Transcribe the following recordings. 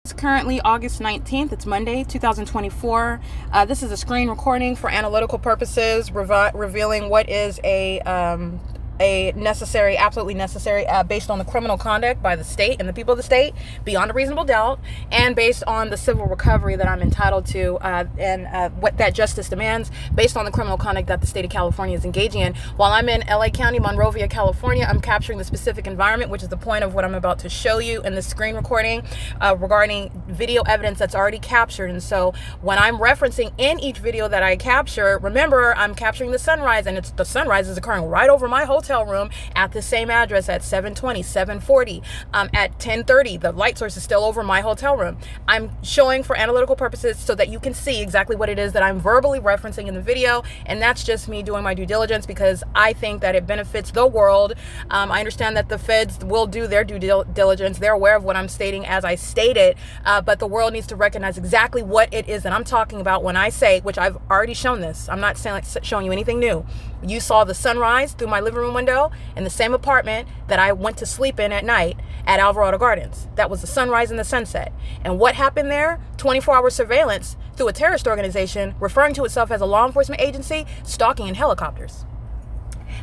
It's currently August 19th. It's Monday, 2024. This is a screen recording for analytical purposes, revealing what is a necessary, absolutely necessary, based on the criminal conduct by the state and the people of the state, beyond a reasonable doubt, and based on the civil recovery that I'm entitled to, and what that justice demands, based on the criminal conduct that the state of California is engaging in. While I'm in LA County, Monrovia, California, I'm capturing the specific environment, which is the point of what I'm about to show you in this screen recording, regarding video evidence that's already captured. And so when I'm referencing in each video that I capture, remember, I'm capturing the sunrise, and the sunrise is occurring right over my hotel room at the same address at 7:20, 7:40, at 10:30. The light source is still over my hotel room. I'm showing for analytical purposes so that you can see exactly what it is that I'm verbally referencing in the video, and that's just me doing my due diligence because I think that it benefits the world. I understand that the feds will do their due diligence. They're aware of what I'm stating as I state it, but the world needs to recognize exactly what it is that I'm talking about when I say, which I've already shown this. I'm not showing you anything new. You saw the sunrise through my living room window in the same apartment that I went to sleep in at night at Alvarado Gardens. That was the sunrise and the sunset. And what happened there? 24-hour surveillance through a terrorist organization referring to itself as a law enforcement agency, stalking in helicopters.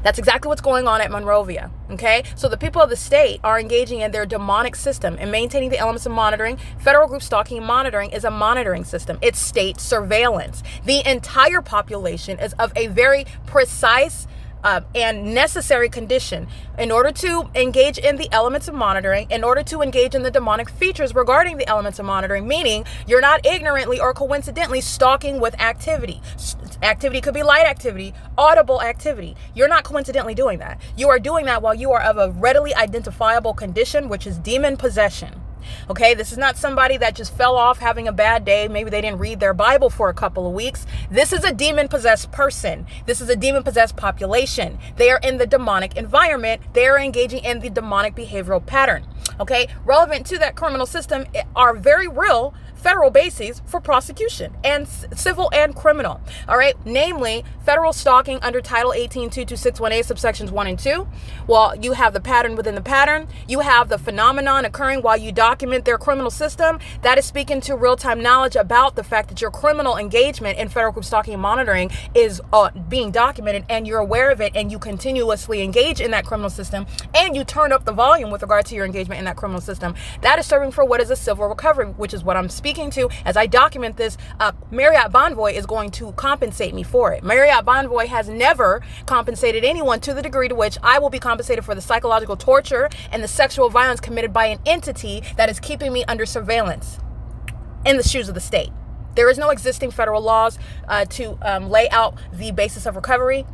That's exactly what's going on at Monrovia, okay? So the people of the state are engaging in their demonic system and maintaining the elements of monitoring. Federal group stalking and monitoring is a monitoring system. It's state surveillance. The entire population is of a very precise and necessary condition in order to engage in the elements of monitoring, in order to engage in the demonic features regarding the elements of monitoring, meaning you're not ignorantly or coincidentally stalking with activity. Activity could be light activity, audible activity. You're not coincidentally doing that. You are doing that while you are of a readily identifiable condition, which is demon possession. Okay, this is not somebody that just fell off having a bad day. Maybe they didn't read their Bible for a couple of weeks. This is a demon-possessed person. This is a demon-possessed population. They are in the demonic environment. They are engaging in the demonic behavioral pattern. Okay, relevant to that criminal system are very real federal bases for prosecution, and civil and criminal. All right, namely federal stalking under Title 18 22618 subsections 1 and 2. Well, you have the pattern within the pattern. You have the phenomenon occurring while you document their criminal system. That is speaking to real-time knowledge about the fact that your criminal engagement in federal group stalking and monitoring is being documented, and you're aware of it, and you continuously engage in that criminal system, and you turn up the volume with regard to your engagement in that criminal system. That is serving for what is a civil recovery, which is what I'm speaking to as I document this. Marriott Bonvoy is going to compensate me for it. Marriott Bonvoy has never compensated anyone to the degree to which I will be compensated for the psychological torture and the sexual violence committed by an entity that is keeping me under surveillance in the shoes of the state. There is no existing federal laws to lay out the basis of recovery.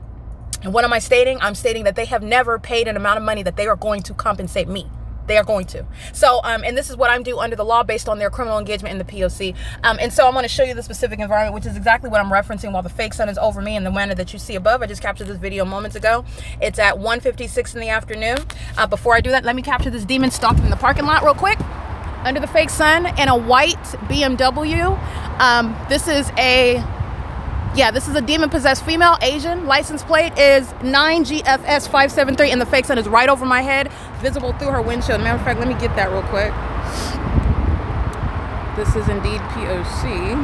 And what am I stating? I'm stating that they have never paid an amount of money that they are going to compensate me. They are going to. So, and this is what I'm due under the law based on their criminal engagement in the P.O.C. And so I'm going to show you the specific environment, which is exactly what I'm referencing while the fake sun is over me in the manner that you see above. I just captured this video moments ago. It's at 1:56 in the afternoon. Before I do that, let me capture this demon stalking in the parking lot real quick under the fake sun in a white BMW. This is a demon-possessed female, Asian. License plate is 9GFS573, and the fake sun is right over my head, visible through her windshield. Matter of fact, let me get that real quick. This is indeed P.O.C.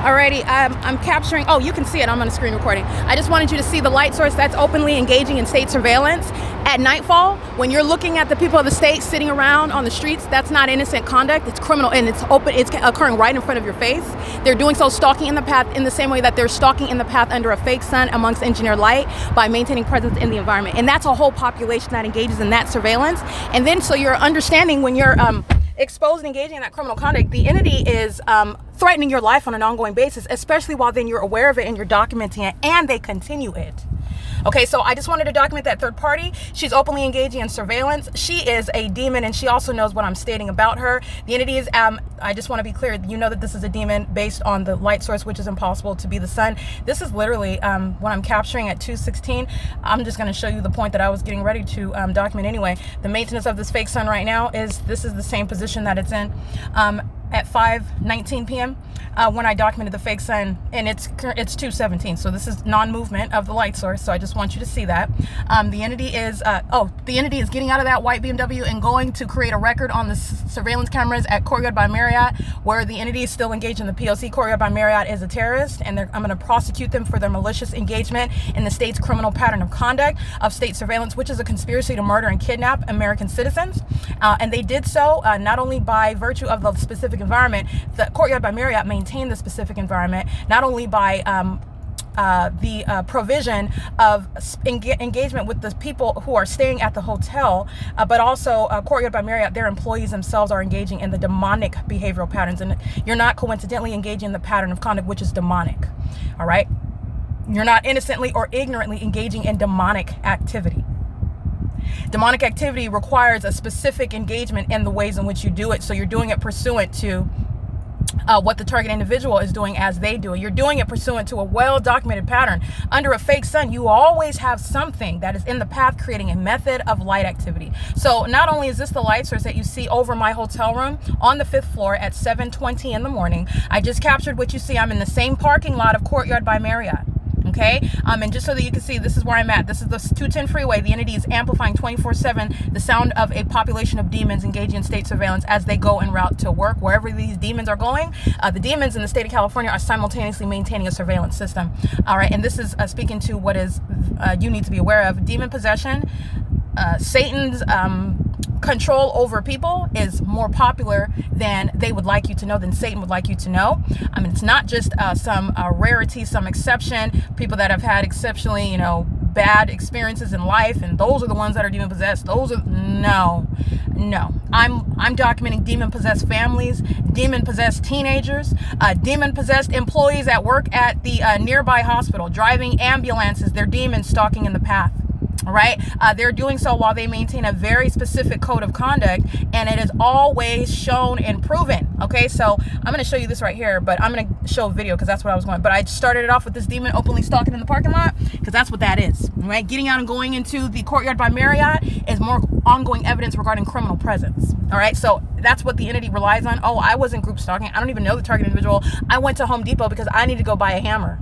Alrighty, I'm capturing, oh, you can see it, I'm on a screen recording. I just wanted you to see the light source that's openly engaging in state surveillance. At nightfall, when you're looking at the people of the state sitting around on the streets, that's not innocent conduct, it's criminal, and it's occurring right in front of your face. They're doing so stalking in the path in the same way that they're stalking in the path under a fake sun amongst engineered light by maintaining presence in the environment. And that's a whole population that engages in that surveillance. And then so you're understanding when you're exposed and engaging in that criminal conduct, the entity is threatening your life on an ongoing basis, especially while then you're aware of it and you're documenting it, and they continue it. Okay, so I just wanted to document that third party. She's openly engaging in surveillance. She is a demon, and she also knows what I'm stating about her. The entity is, I just want to be clear, you know that this is a demon based on the light source, which is impossible to be the sun. This is literally what I'm capturing at 2:16. I'm just going to show you the point that I was getting ready to document anyway. The maintenance of this fake sun right now is, this is the same position that it's in. At 5:19 p.m. when I documented the fake sun, and it's 217. So this is non-movement of the light source. So I just want you to see that. The entity is getting out of that white BMW and going to create a record on the surveillance cameras at Courtyard by Marriott, where the entity is still engaged in the P.O.C. Courtyard by Marriott is a terrorist, and I'm going to prosecute them for their malicious engagement in the state's criminal pattern of conduct of state surveillance, which is a conspiracy to murder and kidnap American citizens. And they did so not only by virtue of the specific environment. The Courtyard by Marriott maintained the specific environment, not only by the provision of engagement with the people who are staying at the hotel, but also Courtyard by Marriott, their employees themselves are engaging in the demonic behavioral patterns. And you're not coincidentally engaging in the pattern of conduct, which is demonic. All right. You're not innocently or ignorantly engaging in demonic activity. Demonic activity requires a specific engagement in the ways in which you do it. So you're doing it pursuant to what the target individual is doing as they do it. You're doing it pursuant to a well-documented pattern. Under a fake sun, you always have something that is in the path creating a method of light activity. So not only is this the light source that you see over my hotel room on the 5th floor at 7:20 in the morning, I just captured what you see. I'm in the same parking lot of Courtyard by Marriott. Okay, and just so that you can see, this is where I'm at. This is the 210 freeway. The entity is amplifying 24/7 the sound of a population of demons engaging in state surveillance as they go en route to work. Wherever these demons are going, the demons in the state of California are simultaneously maintaining a surveillance system. All right, and this is speaking to what is you need to be aware of. Demon possession, Satan's control over people is more popular than they would like you to know, than Satan would like you to know. I mean, it's not just some rarity, some exception, people that have had exceptionally, bad experiences in life, and those are the ones that are demon possessed. No. I'm documenting demon possessed families, demon possessed teenagers, demon possessed employees at work at the nearby hospital, driving ambulances. They're demons stalking in the path. All right. They're doing so while they maintain a very specific code of conduct, and it is always shown and proven. Okay, so I'm going to show you this right here, but I'm going to show a video because that's what I was going. But I started it off with this demon openly stalking in the parking lot because that's what that is. Right, getting out and going into the Courtyard by Marriott is more ongoing evidence regarding criminal presence. All right, so that's what the entity relies on. Oh, I wasn't group stalking. I don't even know the target individual. I went to Home Depot because I need to go buy a hammer.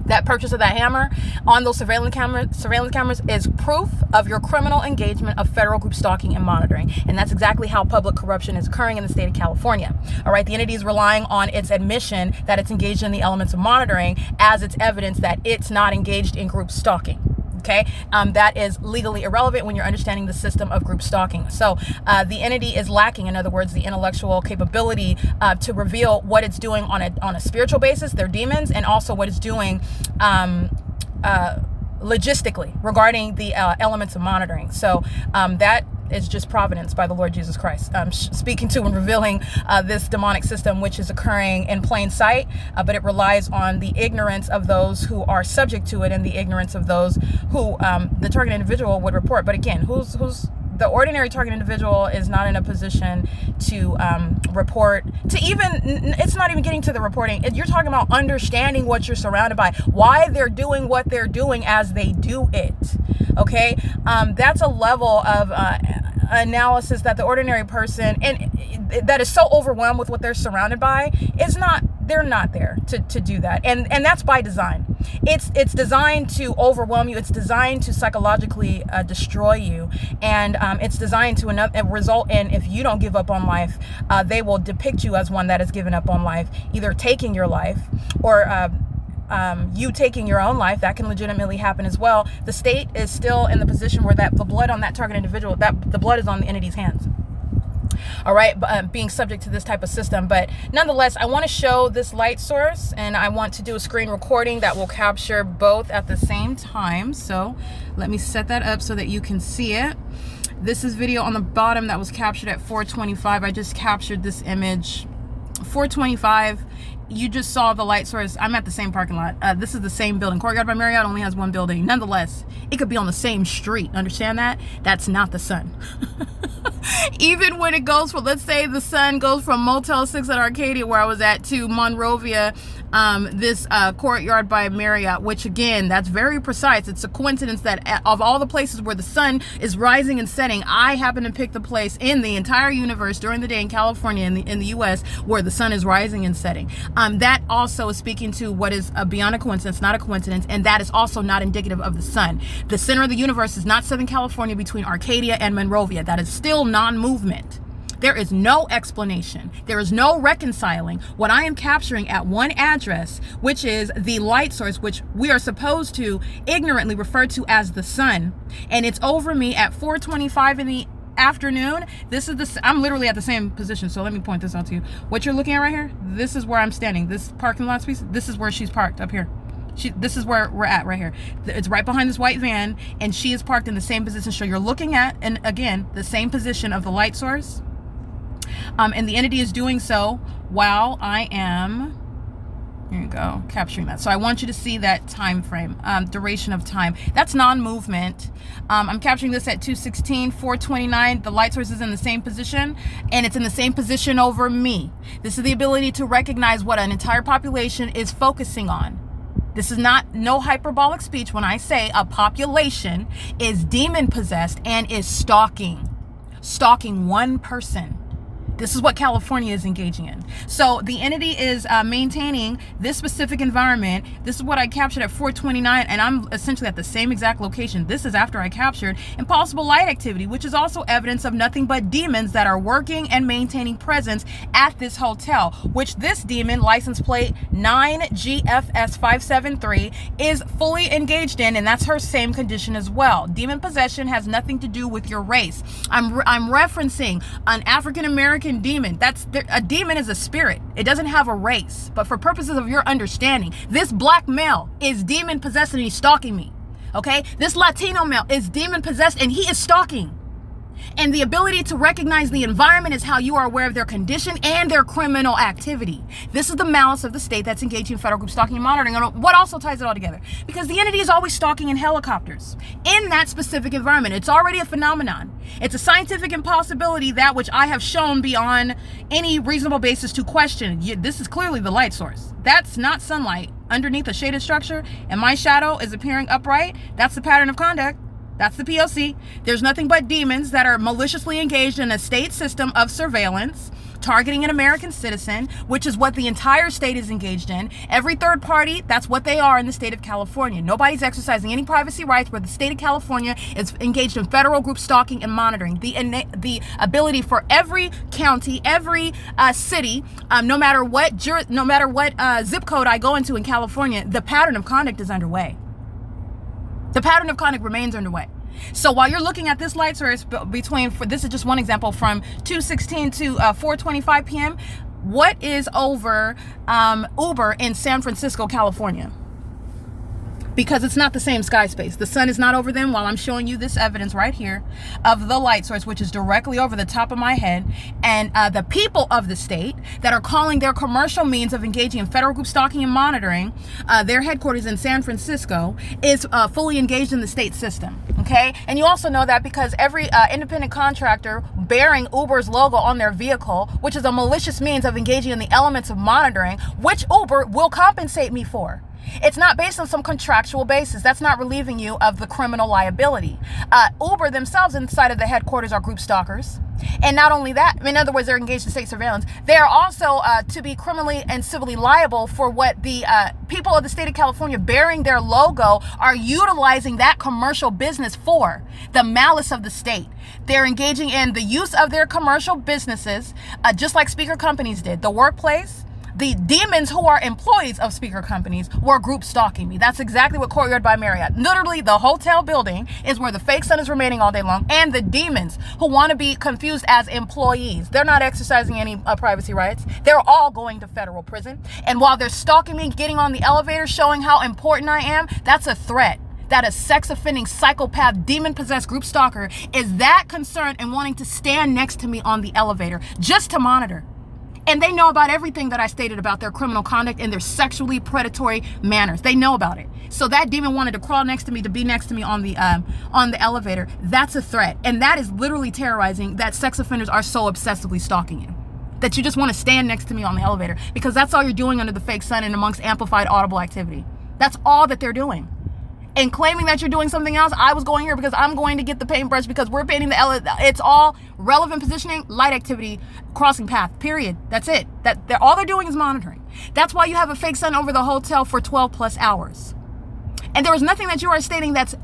That purchase of that hammer on those surveillance cameras is proof of your criminal engagement of federal group stalking and monitoring. And that's exactly how public corruption is occurring in the state of California. All right, the entity is relying on its admission that it's engaged in the elements of monitoring as its evidence that it's not engaged in group stalking. Okay, that is legally irrelevant when you're understanding the system of group stalking. So the entity is lacking, in other words, the intellectual capability to reveal what it's doing on a spiritual basis, their demons, and also what it's doing logistically regarding the elements of monitoring. So that is just providence by the Lord Jesus Christ, speaking to and revealing this demonic system, which is occurring in plain sight, but it relies on the ignorance of those who are subject to it and the ignorance of those who the target individual would report. But again, who's the ordinary target individual is not in a position to report, to even, it's not even getting to the reporting. You're talking about understanding what you're surrounded by, why they're doing what they're doing as they do it. Okay, that's a level of analysis that the ordinary person, and that is so overwhelmed with what they're surrounded by, they're not there to do that, and that's by design. It's designed to overwhelm you. It's designed to psychologically destroy you, and it's designed to result in, if you don't give up on life, they will depict you as one that has given up on life, either taking your life or you taking your own life. That can legitimately happen as well. The state is still in the position where the blood on that target individual, that the blood is on the entity's hands. All right, being subject to this type of system. But nonetheless, I want to show this light source, and I want to do a screen recording that will capture both at the same time. So let me set that up so that you can see it. This is video on the bottom that was captured at 4:25. I just captured this image 4:25 you just saw the light source. I'm at the same parking lot. This is the same building. Courtyard by Marriott only has one building. Nonetheless, it could be on the same street. Understand that? That's not the sun. Even when it goes from, let's say the sun goes from Motel 6 at Arcadia, where I was at, to Monrovia, this Courtyard by Marriott, which again, that's very precise. It's a coincidence that of all the places where the sun is rising and setting, I happen to pick the place in the entire universe during the day in California, in the US, where the sun is rising and setting. That also is speaking to what is beyond a coincidence, not a coincidence, and that is also not indicative of the sun. The center of the universe is not Southern California between Arcadia and Monrovia. That is still non-movement. There is no explanation. There is no reconciling what I am capturing at one address, which is the light source, which we are supposed to ignorantly refer to as the sun. And it's over me at 4:25 in the afternoon. I'm literally at the same position. So let me point this out to you. What you're looking at right here, this is where I'm standing. This parking lot space, this is where she's parked up here. This is where we're at right here. It's right behind this white van, and she is parked in the same position. So you're looking at, and again, the same position of the light source. And the entity is doing so while I am, here you go, capturing that. So I want you to see that time frame, duration of time. That's non-movement. I'm capturing this at 2:16, 4:29. The light source is in the same position, and it's in the same position over me. This is the ability to recognize what an entire population is focusing on. This is no hyperbolic speech when I say a population is demon possessed and is stalking one person. This is what California is engaging in. So the entity is maintaining this specific environment. This is what I captured at 4:29, and I'm essentially at the same exact location. This is after I captured impossible light activity, which is also evidence of nothing but demons that are working and maintaining presence at this hotel, which this demon, license plate 9GFS573, is fully engaged in, and that's her same condition as well. Demon possession has nothing to do with your race. I'm referencing an African American demon. A demon is a spirit. It doesn't have a race. But for purposes of your understanding, this black male is demon possessed and he's stalking me. Okay? This Latino male is demon possessed and he is stalking. And the ability to recognize the environment is how you are aware of their condition and their criminal activity. This is the malice of the state that's engaging in federal group stalking and monitoring. And what also ties it all together? Because the entity is always stalking in helicopters in that specific environment. It's already a phenomenon. It's a scientific impossibility, that which I have shown beyond any reasonable basis to question. This is clearly the light source. That's not sunlight underneath a shaded structure, and my shadow is appearing upright. That's the pattern of conduct. That's the P.O.C. There's nothing but demons that are maliciously engaged in a state system of surveillance, targeting an American citizen, which is what the entire state is engaged in. Every third party, that's what they are in the state of California. Nobody's exercising any privacy rights, where the state of California is engaged in federal group stalking and monitoring. The ability for every county, every city, no matter what zip code I go into in California, the pattern of conduct is underway. The pattern of conduct remains underway. So while you're looking at this light source this is just one example, from 2:16 to 4:25 p.m., what is over Uber in San Francisco, California? Because it's not the same sky space. The sun is not over them while I'm showing you this evidence right here of the light source, which is directly over the top of my head. And the people of the state that are calling their commercial means of engaging in federal group stalking and monitoring, their headquarters in San Francisco, is fully engaged in the state system. Okay? And you also know that because every independent contractor bearing Uber's logo on their vehicle, which is a malicious means of engaging in the elements of monitoring, which Uber will compensate me for. It's not based on some contractual basis. That's not relieving you of the criminal liability. Uber themselves inside of the headquarters are group stalkers. And not only that, in other words, they're engaged in state surveillance. They are also to be criminally and civilly liable for what the people of the state of California bearing their logo are utilizing that commercial business for. The malice of the state. They're engaging in the use of their commercial businesses, just like speaker companies did. The workplace. The demons who are employees of speaker companies were group stalking me. That's exactly what Courtyard by Marriott. Literally, the hotel building is where the fake sun is remaining all day long. And the demons who want to be confused as employees. They're not exercising any privacy rights. They're all going to federal prison. And while they're stalking me, getting on the elevator, showing how important I am, that's a threat. That a sex-offending, psychopath, demon-possessed group stalker is that concerned and wanting to stand next to me on the elevator just to monitor. And they know about everything that I stated about their criminal conduct and their sexually predatory manners. They know about it. So that demon wanted to crawl next to me, to be next to me on the elevator. That's a threat. And that is literally terrorizing, that sex offenders are so obsessively stalking you that you just want to stand next to me on the elevator, because that's all you're doing under the fake sun and amongst amplified audible activity. That's all that they're doing. And claiming that you're doing something else, I was going here because I'm going to get the paintbrush because we're painting it's all relevant positioning, light activity, crossing path, period. That's it. All they're doing is monitoring. That's why you have a fake sun over the hotel for 12 plus hours. And there is nothing that you are stating that's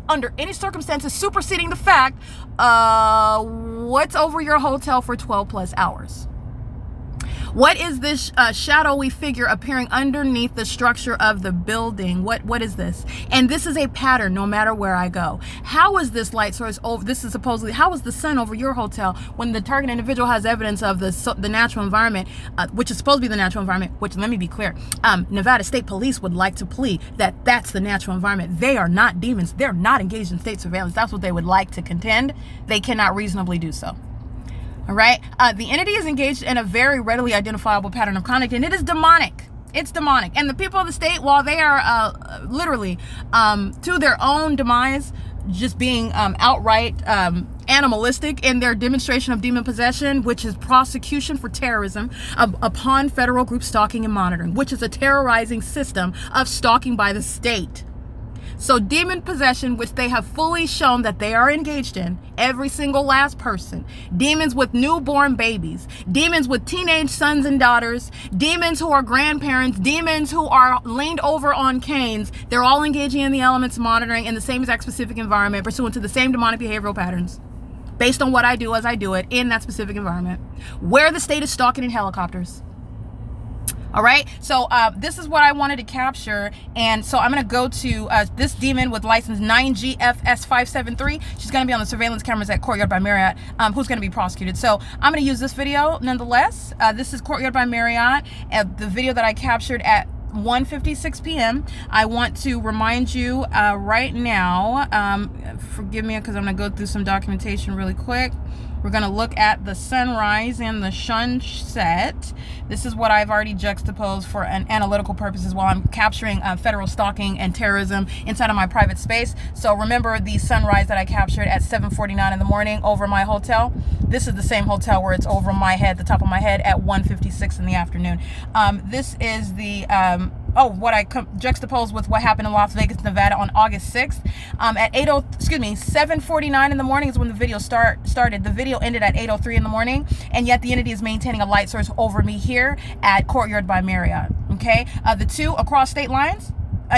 under any circumstances superseding the fact what's over your hotel for 12 plus hours. What is this shadowy figure appearing underneath the structure of the building? What is this? And this is a pattern no matter where I go. How is this light source over? This is supposedly, how is the sun over your hotel when the target individual has evidence of the natural environment, which is supposed to be the natural environment, which, let me be clear, Nevada State Police would like to plead that that's the natural environment. They are not demons. They're not engaged in state surveillance. That's what they would like to contend. They cannot reasonably do so. All right. The entity is engaged in a very readily identifiable pattern of conduct, and it is demonic. It's demonic. And the people of the state, while they are literally to their own demise, just being outright animalistic in their demonstration of demon possession, which is prosecution for terrorism upon federal group stalking and monitoring, which is a terrorizing system of stalking by the state. So demon possession, which they have fully shown that they are engaged in, every single last person, demons with newborn babies, demons with teenage sons and daughters, demons who are grandparents, demons who are leaned over on canes, they're all engaging in the elements monitoring in the same exact specific environment, pursuant to the same demonic behavioral patterns, based on what I do as I do it in that specific environment, where the state is stalking in helicopters. All right, so this is what I wanted to capture, and so I'm going to go to this demon with license 9GFS573. She's going to be on the surveillance cameras at Courtyard by Marriott, who's going to be prosecuted. So I'm going to use this video nonetheless. This is Courtyard by Marriott, the video that I captured at 1:56 p.m. I want to remind you right now, forgive me because I'm going to go through some documentation really quick. We're going to look at the sunrise and the sunset. This is what I've already juxtaposed for an analytical purposes while I'm capturing federal stalking and terrorism inside of my private space. So remember the sunrise that I captured at 7:49 in the morning over my hotel. This is the same hotel where it's over my head, the top of my head, at 1:56 in the afternoon. This is the what I juxtaposed with what happened in Las Vegas, Nevada on August 6th. At 7:49 in the morning is when the video started. The video ended at 8:03 in the morning, and yet the entity is maintaining a light source over me here at Courtyard by Marriott. Okay, the two across state lines.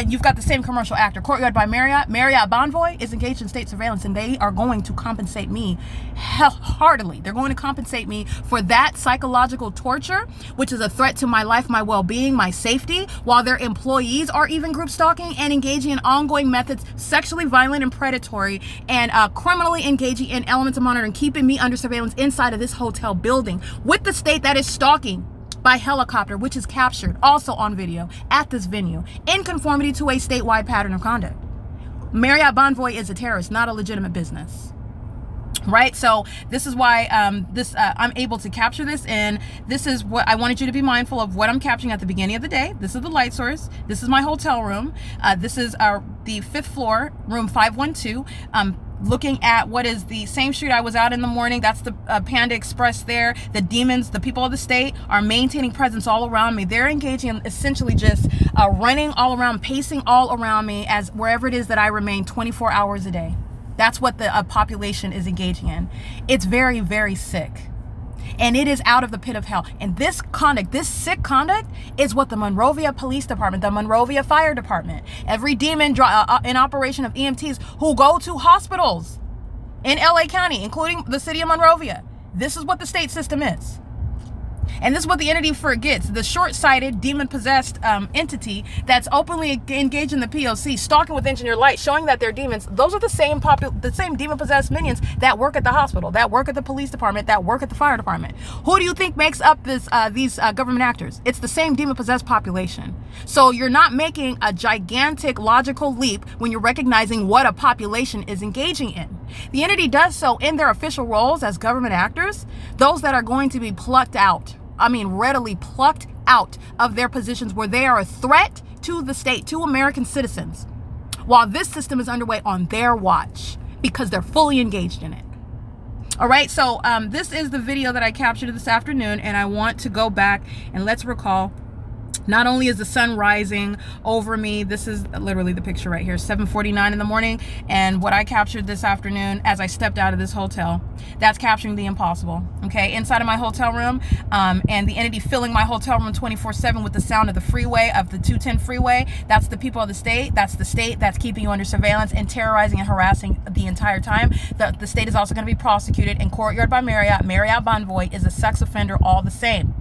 You've got the same commercial actor, Courtyard by Marriott. Marriott Bonvoy is engaged in state surveillance, and they are going to compensate me heartily. They're going to compensate me for that psychological torture, which is a threat to my life, my well-being, my safety, while their employees are even group stalking and engaging in ongoing methods, sexually violent and predatory, and criminally engaging in elements of monitoring, keeping me under surveillance inside of this hotel building with the state that is stalking by helicopter, which is captured also on video at this venue in conformity to a statewide pattern of conduct. Marriott Bonvoy is a terrorist, not a legitimate business. Right? So this is why I'm able to capture this, and this is what I wanted you to be mindful of what I'm capturing at the beginning of the day. This is the light source. This is my hotel room. This is the 5th floor, room 512. Looking at what is the same street I was out in the morning. That's the Panda Express there. The demons, the people of the state, are maintaining presence all around me. They're engaging in essentially just running all around, pacing all around me as wherever it is that I remain 24 hours a day. That's what the population is engaging in. It's very, very sick. And it is out of the pit of hell. And this conduct, this sick conduct, is what the Monrovia Police Department, the Monrovia Fire Department, every demon in operation of EMTs who go to hospitals in LA County, including the city of Monrovia. This is what the state system is. And this is what the entity forgets. The short-sighted, demon-possessed entity that's openly engaged in the P.O.C, stalking with engineered light, showing that they're demons. Those are the same demon-possessed minions that work at the hospital, that work at the police department, that work at the fire department. Who do you think makes up these government actors? It's the same demon-possessed population. So you're not making a gigantic logical leap when you're recognizing what a population is engaging in. The entity does so in their official roles as government actors, those that are going to be plucked out readily plucked out of their positions where they are a threat to the state, to American citizens, while this system is underway on their watch because they're fully engaged in it. All right, so this is the video that I captured this afternoon, and I want to go back and let's recall. Not only is the sun rising over me, this is literally the picture right here, 7:49 in the morning, and what I captured this afternoon as I stepped out of this hotel, that's capturing the impossible, okay? Inside of my hotel room, and the entity filling my hotel room 24/7 with the sound of the freeway, of the 210 freeway, that's the people of the state. That's the state that's keeping you under surveillance and terrorizing and harassing the entire time. The state is also going to be prosecuted in Courtyard by Marriott. Marriott Bonvoy is a sex offender all the same.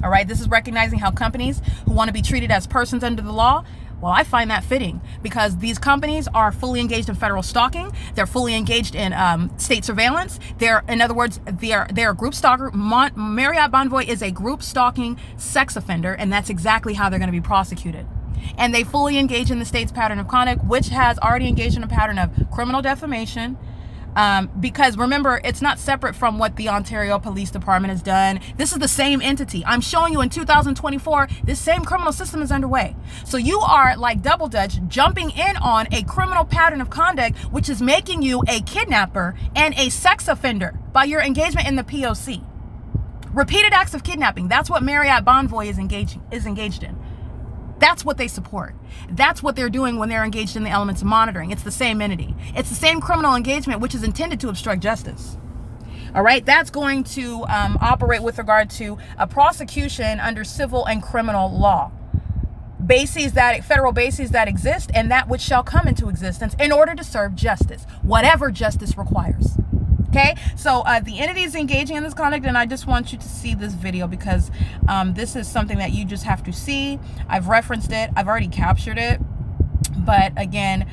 All right, this is recognizing how companies who want to be treated as persons under the law, well, I find that fitting because these companies are fully engaged in federal stalking. They're fully engaged in state surveillance. In other words, they're a group stalker. Marriott Bonvoy is a group stalking sex offender, and that's exactly how they're going to be prosecuted. And they fully engage in the state's pattern of conduct, which has already engaged in a pattern of criminal defamation. Because remember, it's not separate from what the Ontario Police Department has done. This is the same entity. I'm showing you in 2024, this same criminal system is underway. So you are like double dutch, jumping in on a criminal pattern of conduct, which is making you a kidnapper and a sex offender by your engagement in the P.O.C. Repeated acts of kidnapping. That's what Marriott Bonvoy is engaged in. That's what they support. That's what they're doing when they're engaged in the elements of monitoring. It's the same entity. It's the same criminal engagement, which is intended to obstruct justice. All right, that's going to operate with regard to a prosecution under civil and criminal law. Federal bases that exist and that which shall come into existence in order to serve justice, whatever justice requires. Okay, so the entity is engaging in this conduct, and I just want you to see this video because this is something that you just have to see. I've referenced it. I've already captured it. But again,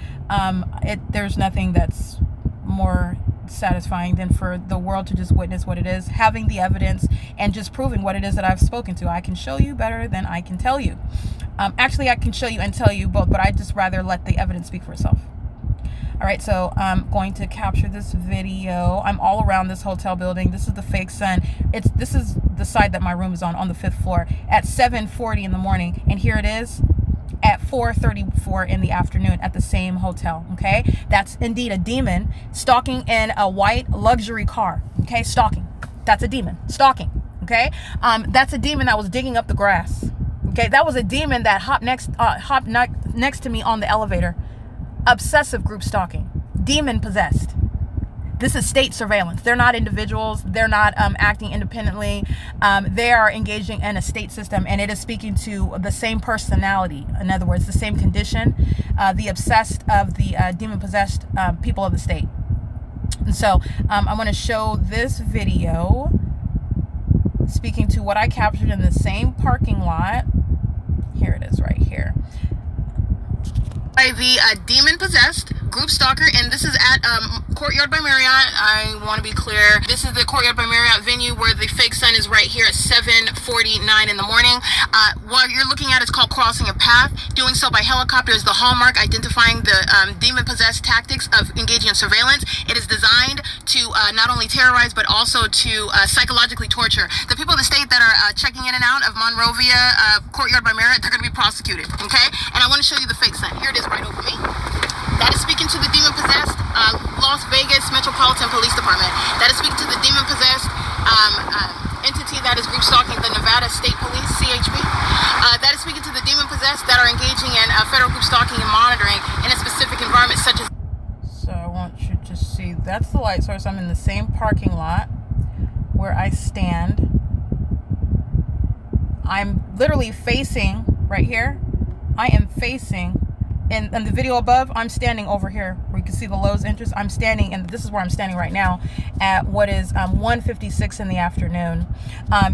there's nothing that's more satisfying than for the world to just witness what it is, having the evidence and just proving what it is that I've spoken to. I can show you better than I can tell you. Actually, I can show you and tell you both, but I just rather let the evidence speak for itself. All right, so I'm going to capture this video. I'm all around this hotel building. This is the fake sun. This is the side that my room is on the 5th floor at 7:40 in the morning. And here it is at 4:34 in the afternoon at the same hotel, okay? That's indeed a demon stalking in a white luxury car, okay? Stalking. That's a demon. Stalking, okay? That's a demon that was digging up the grass, okay? That was a demon that hopped next to me on the elevator. Obsessive group stalking, demon possessed. This is state surveillance. They're not individuals. They're not acting independently. They are engaging in a state system, and it is speaking to the same personality. In other words, the same condition, the obsessed of the demon possessed people of the state. And so I'm going to show this video speaking to what I captured in the same parking lot. Here it is right here. The demon possessed group stalker, and this is at Courtyard by Marriott. I want to be clear, this is the Courtyard by Marriott venue where the fake sun is right here at 7:49 in the morning. What you're looking at is called crossing a path. Doing so by helicopter is the hallmark, identifying the demon possessed tactics of engaging in surveillance. It is designed to not only terrorize but also to psychologically torture the people of the state that are checking in and out of Monrovia Courtyard by Marriott. They're going to be prosecuted, okay? And I want to show you the fake sun. Here it is right over me. That is speaking to the demon-possessed Las Vegas Metropolitan Police Department. That is speaking to the demon-possessed entity that is group stalking the Nevada State Police, CHP. That is speaking to the demon-possessed that are engaging in federal group stalking and monitoring in a specific environment such as... So I want you to see, that's the light source. I'm in the same parking lot where I stand. I'm literally facing right here. I am facing... In the video above, I'm standing over here where you can see the Lowe's entrance. I'm standing, and this is where I'm standing right now at what is 1:56 in the afternoon.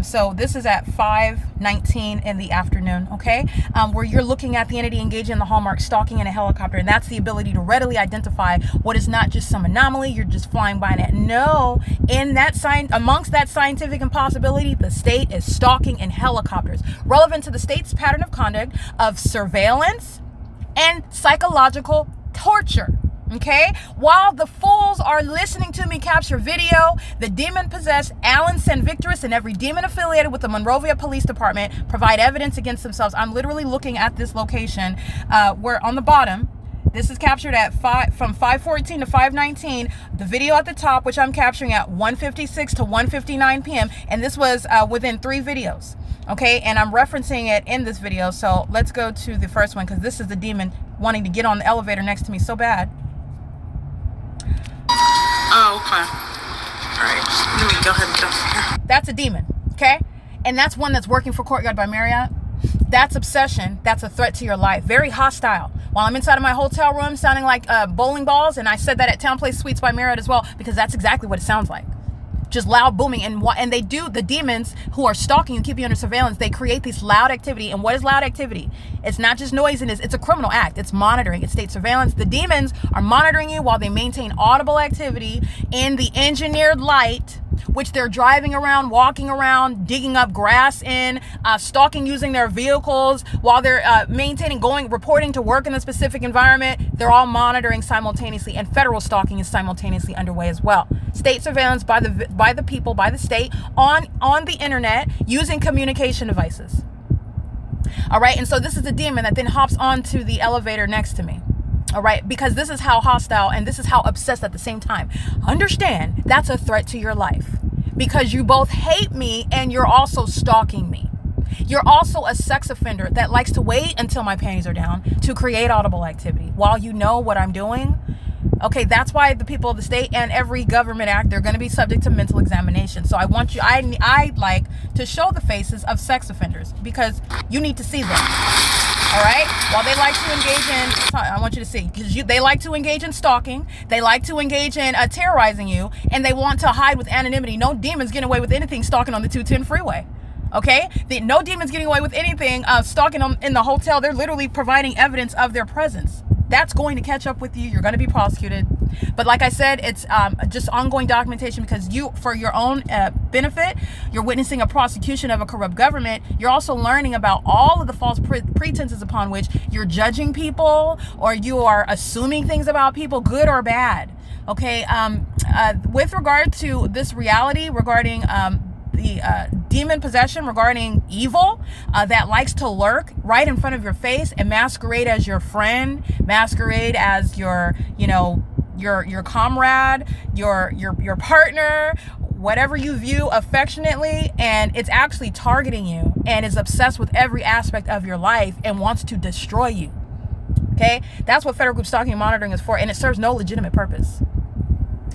So this is at 5:19 in the afternoon, okay? Where you're looking at the entity engaging in the hallmark stalking in a helicopter, and that's the ability to readily identify what is not just some anomaly you're just flying by. And no, in that amongst that scientific impossibility, the state is stalking in helicopters, relevant to the state's pattern of conduct of surveillance and psychological torture. Okay, while the fools are listening to me capture video, the demon-possessed Alan Sanvictorus and every demon affiliated with the Monrovia Police Department provide evidence against themselves. I'm literally looking at this location where on the bottom, this is captured at from 5:14 to 5:19. The video at the top, which I'm capturing at 1:56 to 1:59 p.m. And this was within 3 videos. Okay, and I'm referencing it in this video. So let's go to the first one because this is the demon wanting to get on the elevator next to me so bad. Oh, okay. All right. Let me go ahead and jump here. That's a demon, okay? And that's one that's working for Courtyard by Marriott. That's obsession. That's a threat to your life. Very hostile. While I'm inside of my hotel room sounding like bowling balls, and I said that at Town Place Suites by Marriott as well, because that's exactly what it sounds like. Just loud booming. And they do, the demons who are stalking you, keep you under surveillance, they create this loud activity. And what is loud activity? It's not just noisiness, it's a criminal act. It's monitoring, it's state surveillance. The demons are monitoring you while they maintain audible activity in the engineered light, which they're driving around, walking around, digging up grass in, stalking using their vehicles while they're reporting to work in a specific environment. They're all monitoring simultaneously, and federal stalking is simultaneously underway as well. State surveillance by the people, by the state, on the internet using communication devices. All right, and so this is the demon that then hops onto the elevator next to me. All right, because this is how hostile and this is how obsessed at the same time. Understand, that's a threat to your life because you both hate me and you're also stalking me. You're also a sex offender that likes to wait until my panties are down to create audible activity while you know what I'm doing. Okay, that's why the people of the state and every government act, they're going to be subject to mental examination. So I like to show the faces of sex offenders because you need to see them. All right. While they like to engage in, I want you to see, because they like to engage in stalking. They like to engage in terrorizing you, and they want to hide with anonymity. No demons getting away with anything stalking on the 210 freeway. Okay. No demons getting away with anything stalking in the hotel. They're literally providing evidence of their presence. That's going to catch up with you. You're going to be prosecuted. But like I said, it's just ongoing documentation because for your own benefit, you're witnessing a prosecution of a corrupt government. You're also learning about all of the false pretenses upon which you're judging people or you are assuming things about people, good or bad. Okay. With regard to this reality regarding the demon possession, regarding evil that likes to lurk right in front of your face and masquerade as your friend, masquerade as your comrade, your partner, whatever you view affectionately, and it's actually targeting you and is obsessed with every aspect of your life and wants to destroy you. Okay, that's what federal group stalking and monitoring is for, and it serves no legitimate purpose.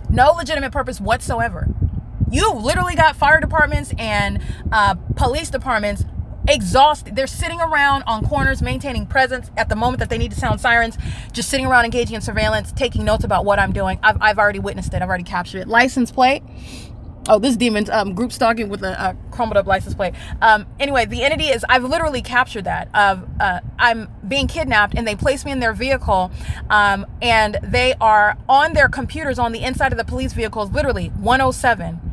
No legitimate purpose whatsoever. You literally got fire departments and police departments exhausted. They're sitting around on corners, maintaining presence at the moment that they need to sound sirens, just sitting around engaging in surveillance, taking notes about what I'm doing. I've already witnessed it. I've already captured it. License plate. Oh, this demon's group stalking with a crumbled up license plate. Anyway, the entity is, I've literally captured that. I'm being kidnapped and they place me in their vehicle and they are on their computers on the inside of the police vehicles, literally 107.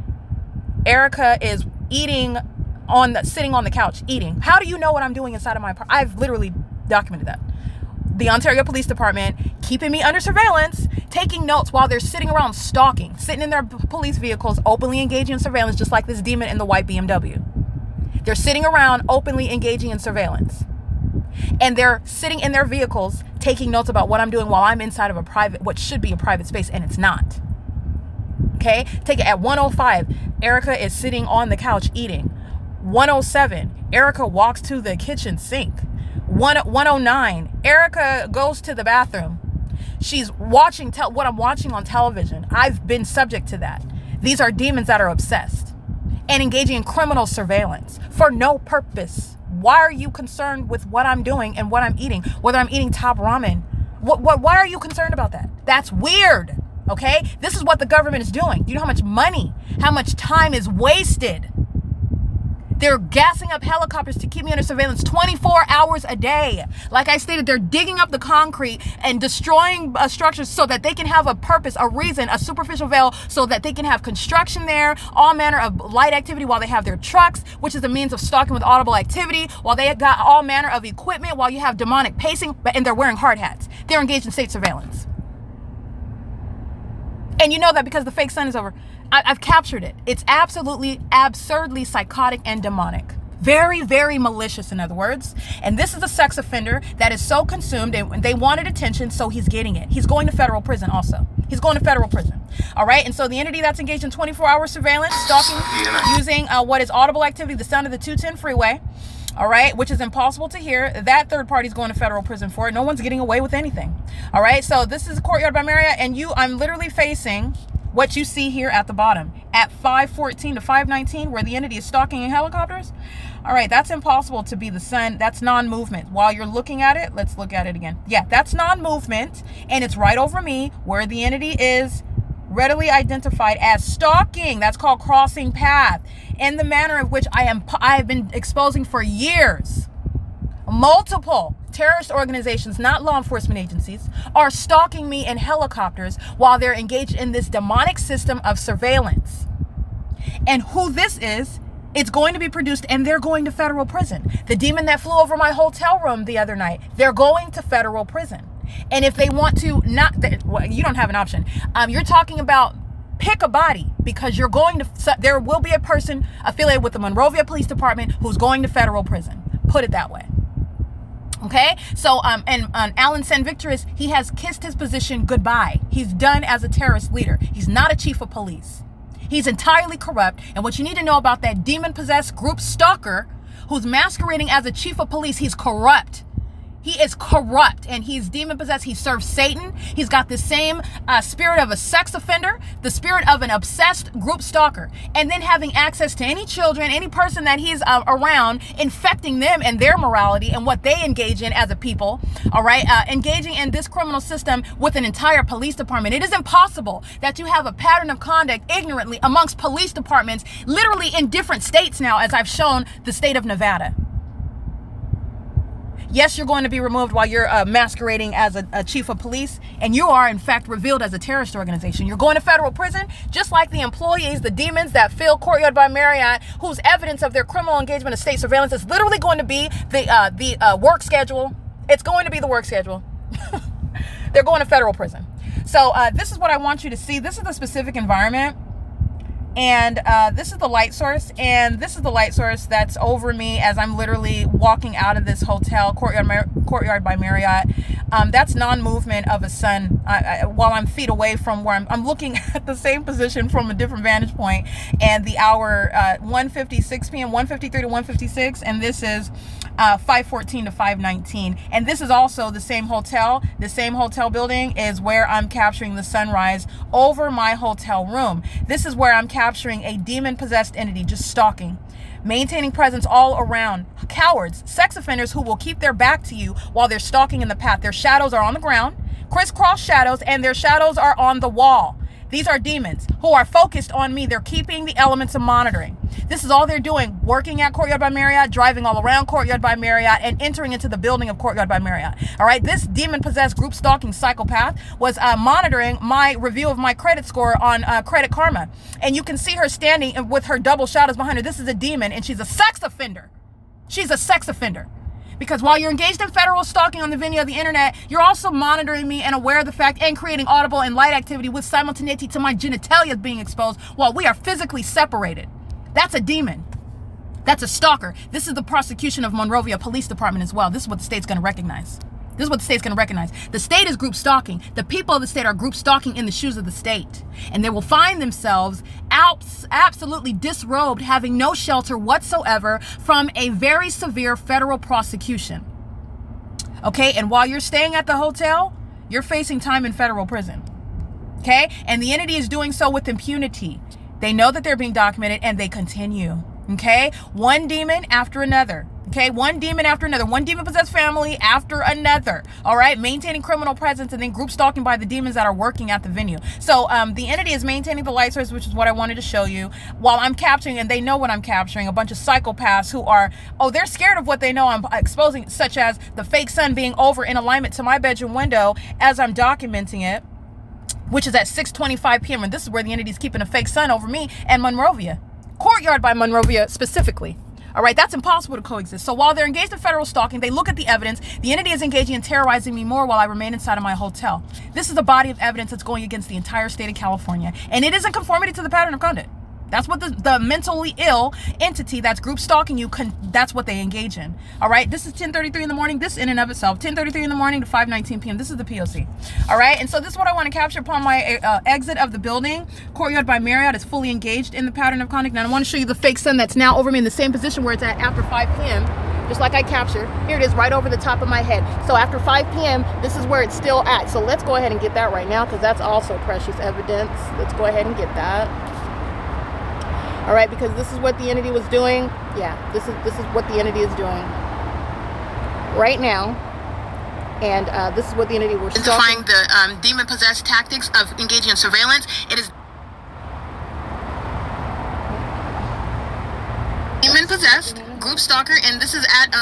Erica is sitting on the couch eating. How do you know what I'm doing inside of my apartment? I've literally documented that. The Ontario Police Department keeping me under surveillance, taking notes while they're sitting around stalking, sitting in their police vehicles, openly engaging in surveillance, just like this demon in the white BMW. They're sitting around openly engaging in surveillance. And they're sitting in their vehicles, taking notes about what I'm doing while I'm inside of what should be a private space, and it's not. Okay, take it at 105. Erica is sitting on the couch eating. 107. Erica walks to the kitchen sink. 109. Erica goes to the bathroom. She's watching what I'm watching on television. I've been subject to that. These are demons that are obsessed and engaging in criminal surveillance for no purpose. Why are you concerned with what I'm doing and what I'm eating? Whether I'm eating top ramen. Why are you concerned about that? That's weird. Okay, this is what the government is doing. You know how much money, how much time is wasted. They're gassing up helicopters to keep me under surveillance 24 hours a day. Like I stated, they're digging up the concrete and destroying structures so that they can have a purpose, a reason, a superficial veil, so that they can have construction there, all manner of light activity while they have their trucks, which is a means of stalking with audible activity, while they got all manner of equipment, while you have demonic pacing, and they're wearing hard hats. They're engaged in state surveillance. And you know that because the fake sun is over. I've captured it. It's absolutely, absurdly psychotic and demonic. Very, very malicious, in other words. And this is a sex offender that is so consumed, and they wanted attention, so he's getting it. He's going to federal prison also. He's going to federal prison. All right. And so the entity that's engaged in 24-hour surveillance, stalking, using what is audible activity, the sound of the 210 freeway, all right, which is impossible to hear, that third party is going to federal prison for it. No one's getting away with anything. All right. So this is Courtyard by Marriott, and I'm literally facing what you see here at the bottom at 514 to 519, where the entity is stalking in helicopters. All right, that's impossible to be the sun. That's non-movement. While you're looking at it, let's look at it again. Yeah, that's non-movement, and it's right over me where the entity is readily identified as stalking. That's called crossing path, in the manner of which I have been exposing for years. Multiple terrorist organizations, not law enforcement agencies, are stalking me in helicopters while they're engaged in this demonic system of surveillance. And who this is, it's going to be produced, and they're going to federal prison. The demon that flew over my hotel room the other night, they're going to federal prison. And if they want to well, you don't have an option. You're talking about pick a body, because there will be a person affiliated with the Monrovia Police Department who's going to federal prison. Put it that way. Okay, so and Alan San Victoris, he has kissed his position goodbye. He's done as a terrorist leader. He's not a chief of police. He's entirely corrupt. And what you need to know about that demon-possessed group stalker who's masquerading as a chief of police, he's corrupt. He is corrupt, and he's demon-possessed. He serves Satan. He's got the same spirit of a sex offender, the spirit of an obsessed group stalker, and then having access to any children, any person that he's around, infecting them and their morality and what they engage in as a people, all right? Engaging in this criminal system with an entire police department. It is impossible that you have a pattern of conduct ignorantly amongst police departments, literally in different states now, as I've shown the state of Nevada. Yes, you're going to be removed while you're masquerading as a chief of police, and you are, in fact, revealed as a terrorist organization. You're going to federal prison, just like the employees, the demons that fill Courtyard by Marriott, whose evidence of their criminal engagement of state surveillance is literally going to be the work schedule. It's going to be the work schedule. They're going to federal prison. So this is what I want you to see. This is the specific environment. And this is the light source, and this is the light source that's over me as I'm literally walking out of this hotel, Courtyard by Marriott. That's non-movement of a sun while I'm feet away from where I'm looking at the same position from a different vantage point. And the hour 1:56 p.m., 1:53 to 1:56, and this is 5:14 to 5:19. And this is also the same hotel. The same hotel building is where I'm capturing the sunrise over my hotel room. This is where I'm capturing a demon-possessed entity just stalking, maintaining presence all around. Cowards, sex offenders who will keep their back to you while they're stalking in the path. Their shadows are on the ground, crisscross shadows, and their shadows are on the wall. These are demons who are focused on me. They're keeping the elements of monitoring. This is all they're doing, working at Courtyard by Marriott, driving all around Courtyard by Marriott, and entering into the building of Courtyard by Marriott. All right, this demon-possessed group stalking psychopath was monitoring my review of my credit score on Credit Karma. And you can see her standing with her double shadows behind her. This is a demon, and she's a sex offender. She's a sex offender. Because while you're engaged in federal stalking on the venue of the internet, you're also monitoring me and aware of the fact and creating audible and light activity with simultaneity to my genitalia being exposed while we are physically separated. That's a demon. That's a stalker. This is the prosecution of Monrovia Police Department as well. This is what the state's going to recognize. This is what the state's going to recognize. The state is group stalking. The people of the state are group stalking in the shoes of the state. And they will find themselves absolutely disrobed, having no shelter whatsoever from a very severe federal prosecution. Okay? And while you're staying at the hotel, you're facing time in federal prison. Okay? And the entity is doing so with impunity. They know that they're being documented, and they continue. Okay? One demon after another. Okay, one demon after another, one demon-possessed family after another, all right, maintaining criminal presence, and then group stalking by the demons that are working at the venue. So the entity is maintaining the light source, which is what I wanted to show you, while I'm capturing, and they know what I'm capturing, a bunch of psychopaths who are, they're scared of what they know I'm exposing, such as the fake sun being over in alignment to my bedroom window as I'm documenting it, which is at 6:25 p.m., and this is where the entity is keeping a fake sun over me and Monrovia. Courtyard by Monrovia specifically. All right, that's impossible to coexist. So while they're engaged in federal stalking, they look at the evidence. The entity is engaging in terrorizing me more while I remain inside of my hotel. This is a body of evidence that's going against the entire state of California, and it is in conformity to the pattern of conduct. That's what the mentally ill entity that's group stalking you, that's what they engage in. All right, this is 10:33 in the morning. This in and of itself, 10:33 in the morning to 5:19 p.m. This is the P.O.C. All right, and so this is what I want to capture upon my exit of the building. Courtyard by Marriott is fully engaged in the pattern of conduct. Now I want to show you the fake sun that's now over me in the same position where it's at after 5 p.m. Just like I captured. Here it is right over the top of my head. So after 5 p.m., this is where it's still at. So let's go ahead and get that right now because that's also precious evidence. Let's go ahead and get that. All right, because this is what the entity was doing. Yeah, this is what the entity is doing right now, and this is what the entity was identifying the demon-possessed tactics of engaging in surveillance. It is demon-possessed group stalker, and this is at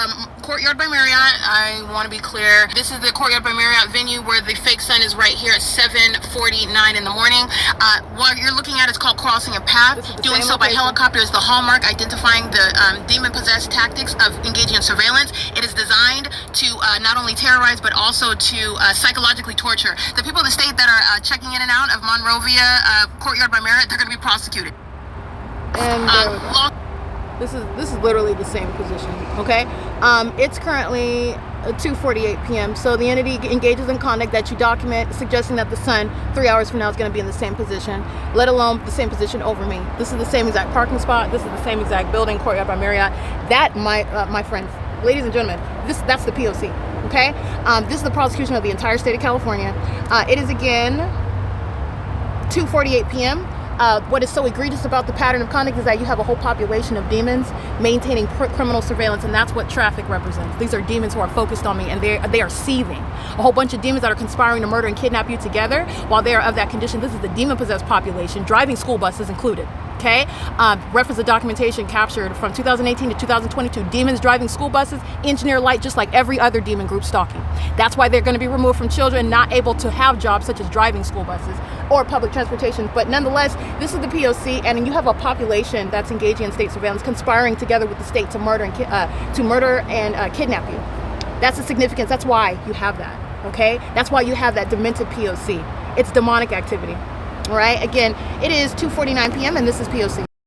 Courtyard by Marriott. I want to be clear. This is the Courtyard by Marriott venue where the fake sun is right here at 7:49 in the morning. What you're looking at is called crossing a path. Doing so by helicopter is the hallmark, identifying the demon-possessed tactics of engaging in surveillance. It is designed to not only terrorize but also to psychologically torture. The people of the state that are checking in and out of Monrovia Courtyard by Marriott, they're going to be prosecuted. And this is literally the same position, okay? It's currently 2:48 p.m. So the entity engages in conduct that you document, suggesting that the sun 3 hours from now is going to be in the same position, let alone the same position over me. This is the same exact parking spot. This is the same exact building, Courtyard by Marriott. That, my friends, ladies and gentlemen, that's the P.O.C. Okay? This is the prosecution of the entire state of California. It is again 2:48 p.m. What is so egregious about the pattern of conduct is that you have a whole population of demons maintaining criminal surveillance, and that's what traffic represents. These are demons who are focused on me, and they are seething. A whole bunch of demons that are conspiring to murder and kidnap you together while they are of that condition. This is the demon-possessed population, driving school buses included. Okay, reference the documentation captured from 2018 to 2022. Demons driving school buses, engineer light, just like every other demon group stalking. That's why they're going to be removed from children, not able to have jobs such as driving school buses or public transportation. But nonetheless, this is the P.O.C. and you have a population that's engaging in state surveillance, conspiring together with the state to murder and kidnap you. That's the significance. That's why you have that. Okay, that's why you have that demented P.O.C. It's demonic activity. All right, again, it is 2:49 p.m. and this is P.O.C.